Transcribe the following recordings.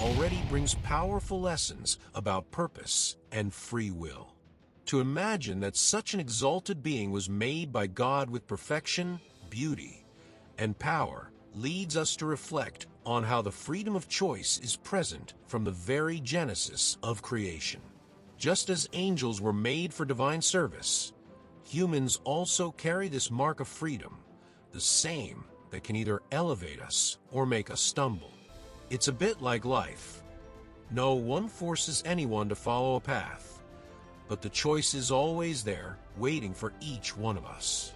already brings powerful lessons about purpose and free will. To imagine that such an exalted being was made by God with perfection, beauty, and power leads us to reflect on how the freedom of choice is present from the very genesis of creation. Just as angels were made for divine service, humans also carry this mark of freedom, the same that can either elevate us or make us stumble. It's a bit like life. No one forces anyone to follow a path, but the choice is always there, waiting for each one of us.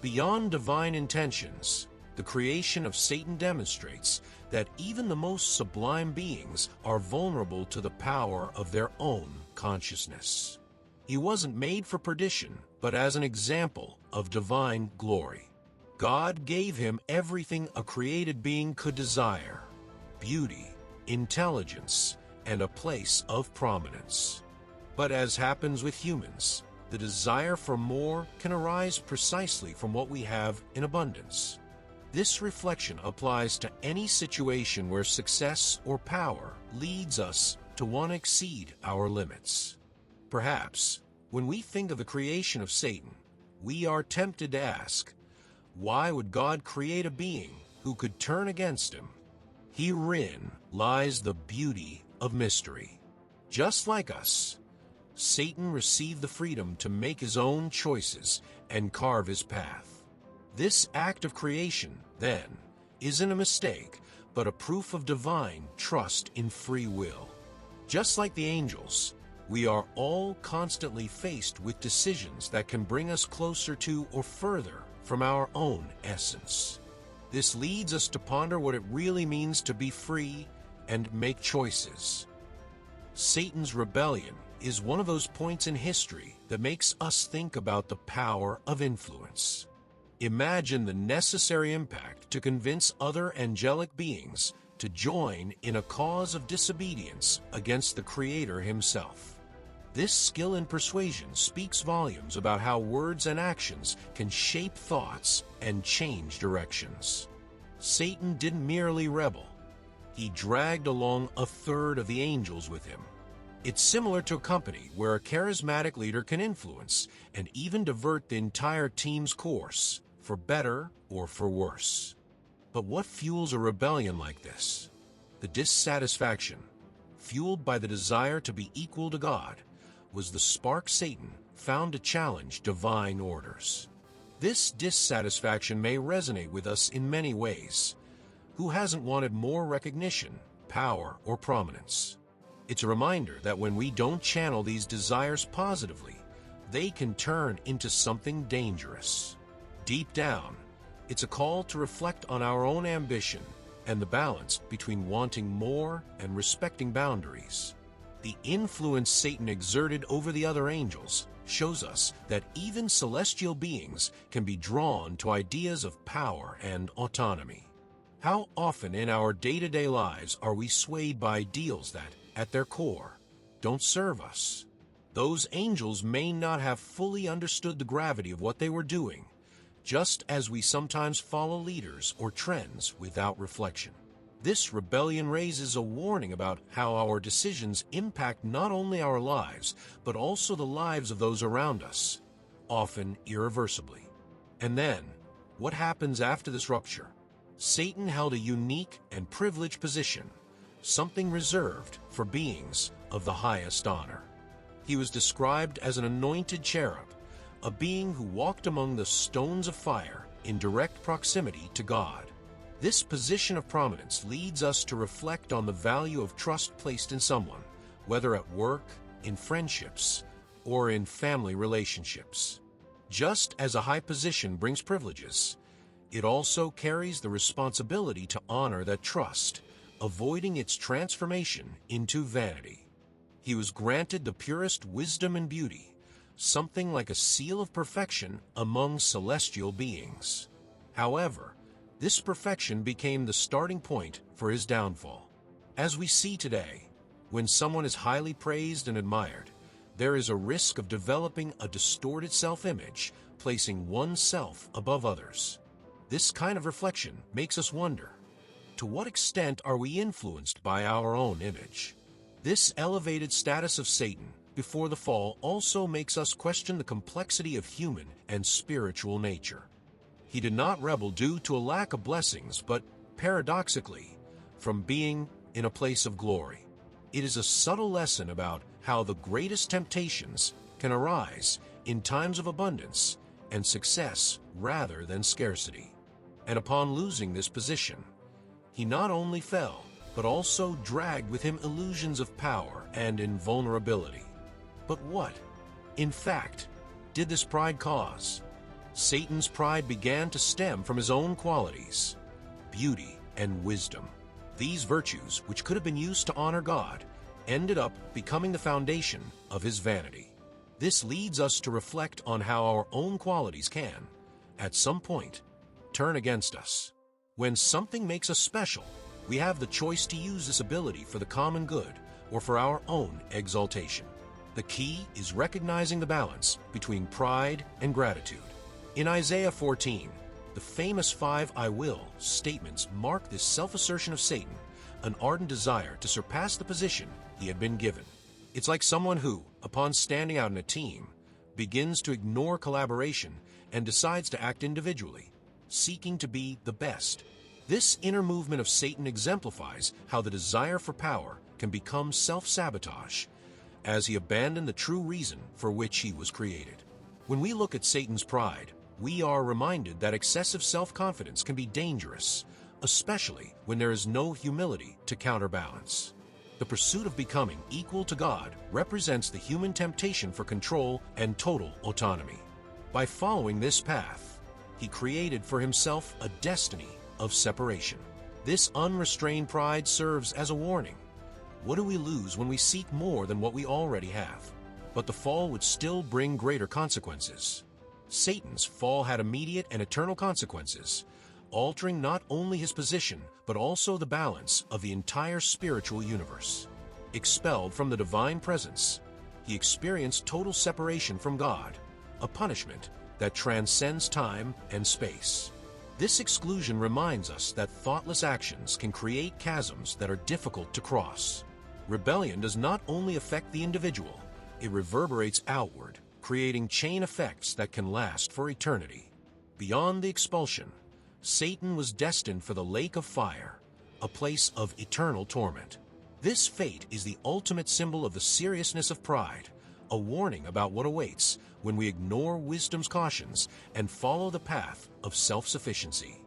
Beyond divine intentions, the creation of Satan demonstrates that even the most sublime beings are vulnerable to the power of their own consciousness. He wasn't made for perdition, but as an example of divine glory. God gave him everything a created being could desire: beauty, intelligence, and a place of prominence. But as happens with humans, the desire for more can arise precisely from what we have in abundance. This reflection applies to any situation where success or power leads us to want to exceed our limits. Perhaps, when we think of the creation of Satan, we are tempted to ask, why would God create a being who could turn against him? Herein lies the beauty of mystery. Just like us, Satan received the freedom to make his own choices and carve his path. This act of creation, then, isn't a mistake, but a proof of divine trust in free will. Just like the angels, we are all constantly faced with decisions that can bring us closer to or further from our own essence. This leads us to ponder what it really means to be free and make choices. Satan's rebellion is one of those points in history that makes us think about the power of influence. Imagine the necessary impact to convince other angelic beings to join in a cause of disobedience against the Creator himself. This skill in persuasion speaks volumes about how words and actions can shape thoughts and change directions. Satan didn't merely rebel. He dragged along a third of the angels with him. It's similar to a company where a charismatic leader can influence and even divert the entire team's course, for better or for worse. But what fuels a rebellion like this? The dissatisfaction, fueled by the desire to be equal to God, was the spark Satan found to challenge divine orders. This dissatisfaction may resonate with us in many ways. Who hasn't wanted more recognition, power, or prominence? It's a reminder that when we don't channel these desires positively, they can turn into something dangerous. Deep down, it's a call to reflect on our own ambition and the balance between wanting more and respecting boundaries. The influence Satan exerted over the other angels shows us that even celestial beings can be drawn to ideas of power and autonomy. How often in our day-to-day lives are we swayed by ideals that, at their core, don't serve us? Those angels may not have fully understood the gravity of what they were doing, just as we sometimes follow leaders or trends without reflection. This rebellion raises a warning about how our decisions impact not only our lives, but also the lives of those around us, often irreversibly. And then, what happens after this rupture? Satan held a unique and privileged position, something reserved for beings of the highest honor. He was described as an anointed cherub, a being who walked among the stones of fire in direct proximity to God. This position of prominence leads us to reflect on the value of trust placed in someone, whether at work, in friendships, or in family relationships. Just as a high position brings privileges, it also carries the responsibility to honor that trust, avoiding its transformation into vanity. He was granted the purest wisdom and beauty, something like a seal of perfection among celestial beings. However, this perfection became the starting point for his downfall. As we see today, when someone is highly praised and admired, there is a risk of developing a distorted self-image, placing oneself above others. This kind of reflection makes us wonder, to what extent are we influenced by our own image? This elevated status of Satan before the fall also makes us question the complexity of human and spiritual nature. He did not rebel due to a lack of blessings, but paradoxically, from being in a place of glory. It is a subtle lesson about how the greatest temptations can arise in times of abundance and success rather than scarcity. And upon losing this position, he not only fell, but also dragged with him illusions of power and invulnerability. But what, in fact, did this pride cause? Satan's pride began to stem from his own qualities, beauty and wisdom. These virtues, which could have been used to honor God, ended up becoming the foundation of his vanity. This leads us to reflect on how our own qualities can, at some point, turn against us. When something makes us special, we have the choice to use this ability for the common good or for our own exaltation. The key is recognizing the balance between pride and gratitude. In Isaiah 14, the famous 5 "I will" statements mark this self-assertion of Satan, an ardent desire to surpass the position he had been given. It's like someone who, upon standing out in a team, begins to ignore collaboration and decides to act individually, seeking to be the best. This inner movement of Satan exemplifies how the desire for power can become self-sabotage, as he abandoned the true reason for which he was created. When we look at Satan's pride, we are reminded that excessive self-confidence can be dangerous, especially when there is no humility to counterbalance. The pursuit of becoming equal to God represents the human temptation for control and total autonomy. By following this path, he created for himself a destiny of separation. This unrestrained pride serves as a warning. What do we lose when we seek more than what we already have? But the fall would still bring greater consequences. Satan's fall had immediate and eternal consequences, altering not only his position, but also the balance of the entire spiritual universe. Expelled from the divine presence, he experienced total separation from God, a punishment that transcends time and space. This exclusion reminds us that thoughtless actions can create chasms that are difficult to cross. Rebellion does not only affect the individual, it reverberates outward, creating chain effects that can last for eternity. Beyond the expulsion, Satan was destined for the lake of fire, a place of eternal torment. This fate is the ultimate symbol of the seriousness of pride, a warning about what awaits when we ignore wisdom's cautions and follow the path of self-sufficiency.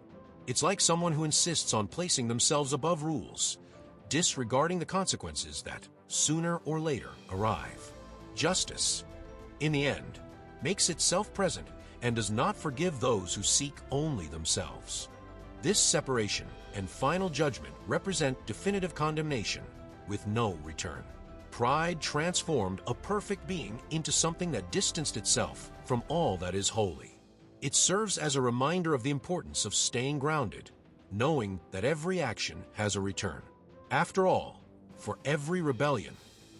It's like someone who insists on placing themselves above rules, disregarding the consequences that, sooner or later, arrive. Justice, in the end, makes itself present and does not forgive those who seek only themselves. This separation and final judgment represent definitive condemnation with no return. Pride transformed a perfect being into something that distanced itself from all that is holy. It serves as a reminder of the importance of staying grounded, knowing that every action has a return. After all, for every rebellion,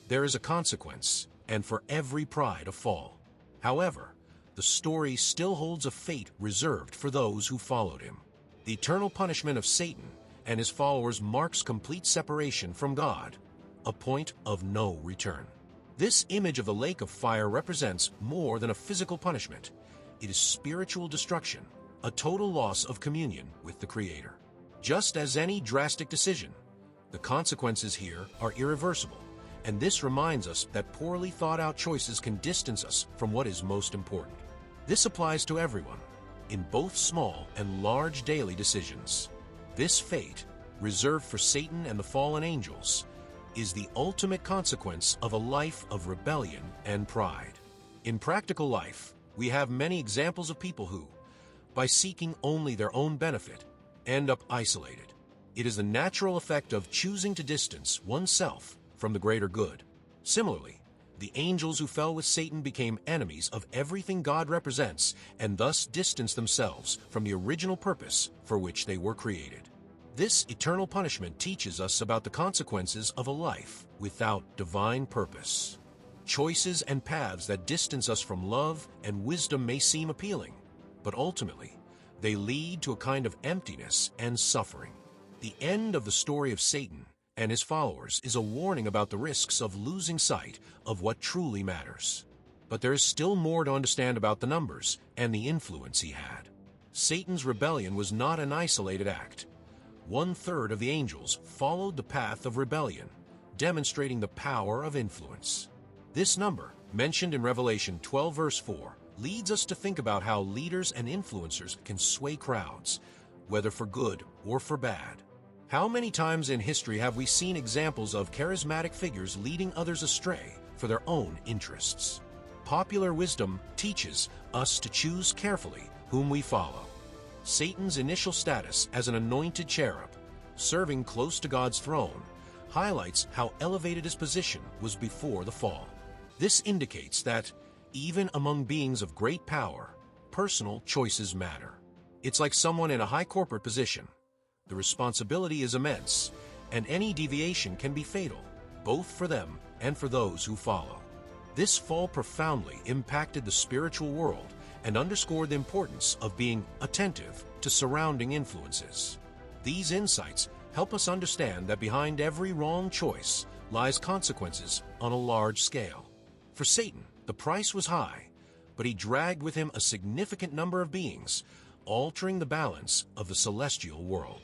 there is a consequence, and for every pride a fall. However, the story still holds a fate reserved for those who followed him. The eternal punishment of Satan and his followers marks complete separation from God, a point of no return. This image of the lake of fire represents more than a physical punishment. It is spiritual destruction, a total loss of communion with the Creator. Just as any drastic decision, the consequences here are irreversible, and this reminds us that poorly thought-out choices can distance us from what is most important. This applies to everyone, in both small and large daily decisions. This fate, reserved for Satan and the fallen angels, is the ultimate consequence of a life of rebellion and pride. In practical life, we have many examples of people who, by seeking only their own benefit, end up isolated. It is the natural effect of choosing to distance oneself from the greater good. Similarly, the angels who fell with Satan became enemies of everything God represents and thus distanced themselves from the original purpose for which they were created. This eternal punishment teaches us about the consequences of a life without divine purpose. Choices and paths that distance us from love and wisdom may seem appealing, but ultimately, they lead to a kind of emptiness and suffering. The end of the story of Satan and his followers is a warning about the risks of losing sight of what truly matters. But there is still more to understand about the numbers and the influence he had. Satan's rebellion was not an isolated act. 1/3 of the angels followed the path of rebellion, demonstrating the power of influence. This number, mentioned in Revelation 12 verse 4, leads us to think about how leaders and influencers can sway crowds, whether for good or for bad. How many times in history have we seen examples of charismatic figures leading others astray for their own interests? Popular wisdom teaches us to choose carefully whom we follow. Satan's initial status as an anointed cherub, serving close to God's throne, highlights how elevated his position was before the fall. This indicates that, even among beings of great power, personal choices matter. It's like someone in a high corporate position. The responsibility is immense, and any deviation can be fatal, both for them and for those who follow. This fall profoundly impacted the spiritual world and underscored the importance of being attentive to surrounding influences. These insights help us understand that behind every wrong choice lies consequences on a large scale. For Satan, the price was high, but he dragged with him a significant number of beings, altering the balance of the celestial world.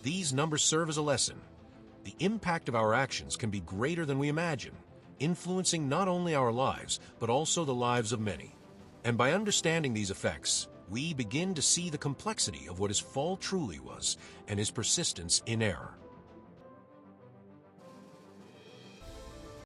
These numbers serve as a lesson. The impact of our actions can be greater than we imagine, influencing not only our lives, but also the lives of many. And by understanding these effects, we begin to see the complexity of what his fall truly was and his persistence in error.